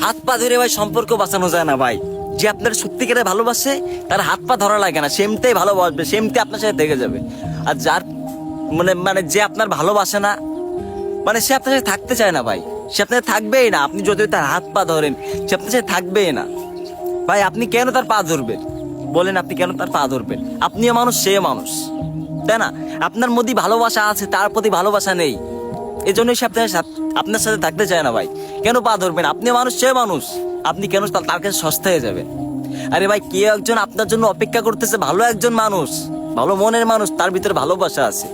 হাত পা ধরে ভাই সম্পর্ক বাঁচানো যায় না ভাই। যে আপনার সত্যিকারে ভালোবাসে তার হাত পা ধরা লাগে না, সেমতেই ভালোবাসবে, সেমতে আপনার সাথে থেকে যাবে। আর যার মানে মানে যে আপনার ভালোবাসে না, মানে সে আপনার সাথে থাকতে চায় না ভাই, সে আপনার সাথে থাকবেই না। আপনি যতই তার হাত পা ধরেন সে আপনার সাথে থাকবেই না ভাই। আপনি কেন তার পা ধরবেন বলেন? আপনি কেন তার পা ধরবেন? আপনিও মানুষ, সে মানুষ, তাই না? আপনার মধ্যে ভালোবাসা আছে, তার প্রতি ভালোবাসা নেই, এই জন্যই সে আপনার সাথে থাকতে চায় না ভাই। কেন পা ধরবেন? আপনি মানুষ, সে মানুষ, আপনি কেন তার কাছে সস্তা হয়ে যাবেন? আরে ভাই, কে একজন আপনার জন্য অপেক্ষা করতেছে, ভালো একজন মানুষ, ভালো মনের মানুষ, তার ভিতরে ভালোবাসা আছে,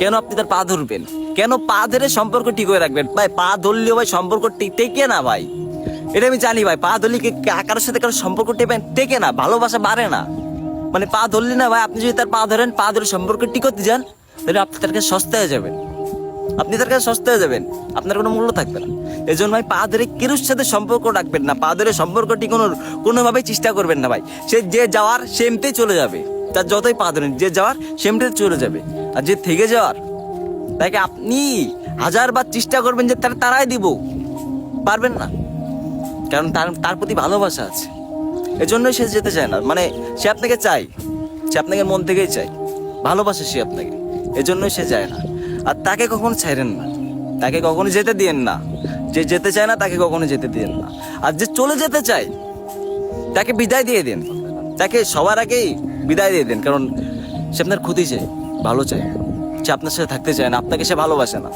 কেন আপনি তার পা ধরবেন? কেন পা ধরে সম্পর্ক ঠিক হয়ে রাখবেন ভাই? পা ধরলেও ভাই সম্পর্ক টেকে না ভাই, এটা আমি জানি ভাই। পা ধরলে কারোর সাথে কারোর সম্পর্ক টেকে না, ভালোবাসা বাড়ে না। মানে পা ধরলে না ভাই, আপনি যদি তার পা ধরেন, পা ধরে সম্পর্ক টিকতে যান, তাহলে আপনি তার কাছে সস্তা হয়ে যাবেন, আপনি তার কাছে সস্তা হয়ে যাবেন, আপনার কোনো মূল্য থাকবে না। এই জন্য ভাই পা ধরে কেরুর সাথে সম্পর্ক রাখবেন না, পা ধরে সম্পর্ক টিকানোর কোনোভাবেই চেষ্টা করবেন না ভাই। সে যে যাওয়ার সেমতেই চলে যাবে, তার যতই পা ধরেন, যে যাওয়ার সেমতে চলে যাবে। আর যে থেকে যাওয়ার, তাকে আপনি হাজারবার চেষ্টা করবেন যে তারা তারাই দিব, পারবেন না, কারণ তার প্রতি ভালোবাসা আছে, এজন্যই সে যেতে চায় না। মানে সে আপনাকে চায়, সে আপনাকে মন থেকেই চায়, ভালোবাসে সে আপনাকে, এজন্যই সে যায় না। আর তাকে কখনো ছাইরেন না, তাকে কখনো যেতে দিয়েন না। যে যেতে চায় না তাকে কখনো যেতে দিয়েন না। আর যে চলে যেতে চায় তাকে বিদায় দিয়ে দিন, তাকে সবার আগেই বিদায় দিয়ে দিন, কারণ সে আপনার ক্ষতি চায়, ভালো চায়, সে আপনার সাথে থাকতে চায় না, আপনাকে সে ভালোবাসে না।